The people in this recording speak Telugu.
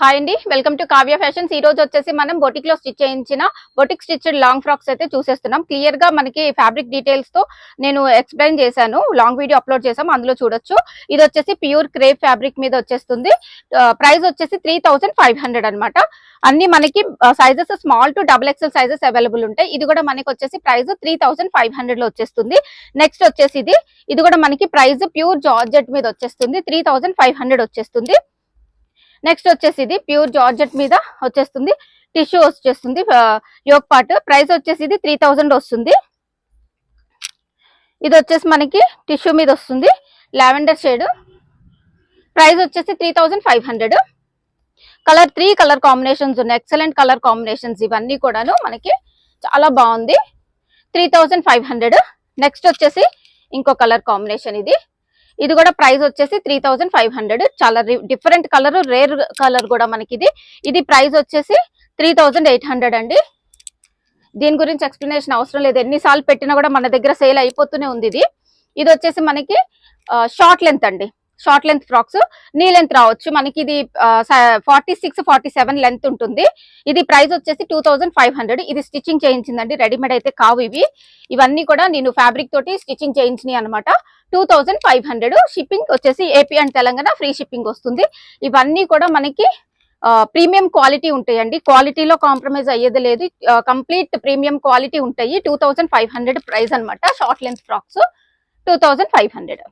హాయ్ అండి, వెల్కమ్ టు కావ్య ఫ్యాషన్స్. ఈ రోజు వచ్చేసి మనం బొటిక్ లో స్టిచ్ చేయించిన బొటిక్ స్టిచ్డ్ లాంగ్ ఫ్రాక్స్ అయితే చూసేస్తున్నాం. క్లియర్ గా మనకి ఫ్యాబ్రిక్ డీటెయిల్స్ తో నేను ఎక్స్ప్లెయిన్ చేశాను, లాంగ్ వీడియో అప్లోడ్ చేసాం, అందులో చూడొచ్చు. ఇది వచ్చేసి ప్యూర్ క్రేప్ ఫ్యాబ్రిక్ మీద వచ్చేస్తుంది. ప్రైస్ వచ్చేసి 3500 అనమాట. అన్ని మనకి sizes small to XXL sizes available ఉంటాయి. ఇది కూడా మనకి వచ్చేసి ప్రైస్ 3500 లో వచ్చేస్తుంది. నెక్స్ట్ వచ్చేసి ఇది కూడా మనకి ప్రైస్ ప్యూర్ జార్జెట్ మీద వచ్చేస్తుంది. 3500 వచ్చేస్తుంది. నెక్స్ట్ వచ్చేసి ఇది ప్యూర్ జార్జెట్ మీద వచ్చేస్తుంది. టిష్యూ వచ్చేస్తుంది యోక్ పార్ట్. ప్రైస్ వచ్చేసి ఇది 3000 వస్తుంది. ఇది వచ్చేసి మనకి టిష్యూ మీద వస్తుంది, లావెండర్ షేడ్. ప్రైస్ వచ్చేసి 3500. కలర్ 3 కలర్ కాంబినేషన్స్ ఉన్నాయి, ఎక్సలెంట్ కలర్ కాంబినేషన్స్. ఇవన్నీ కూడాను మనకి చాలా బాగుంది. 3500. నెక్స్ట్ వచ్చేసి ఇంకో కలర్ కాంబినేషన్. ఇది కూడా ప్రైస్ వచ్చేసి 3500. చాలా డిఫరెంట్ కలర్, రేర్ కలర్ కూడా మనకి ఇది ప్రైస్ వచ్చేసి 3800 అండి. దీని గురించి ఎక్స్ప్లెనేషన్ అవసరం లేదు, ఎన్నిసార్లు పెట్టినా కూడా మన దగ్గర సేల్ అయిపోతూనే ఉంది. ఇది వచ్చేసి మనకి షార్ట్ లెంత్ అండి. Short length frocks, knee length రావచ్చు మనకి. ఇది 46-47 లెంత్ ఉంటుంది. ఇది ప్రైస్ వచ్చేసి 2500. ఇది స్టిచ్చింగ్ చేయించిందండి, రెడీమేడ్ అయితే కావు ఇవన్నీ కూడా నేను ఫ్యాబ్రిక్ తోటి స్టిచ్చింగ్ చేయించినాయి అనమాట. 2500. షిప్పింగ్ వచ్చేసి AP and Telangana free shipping వస్తుంది. ఇవన్నీ కూడా మనకి ప్రీమియం క్వాలిటీ ఉంటాయండి, క్వాలిటీలో కాంప్రమైజ్ అయ్యేది లేదు. కంప్లీట్ ప్రీమియం క్వాలిటీ ఉంటాయి. 2500 ప్రైస్ అనమాట. Short length frocks 2500.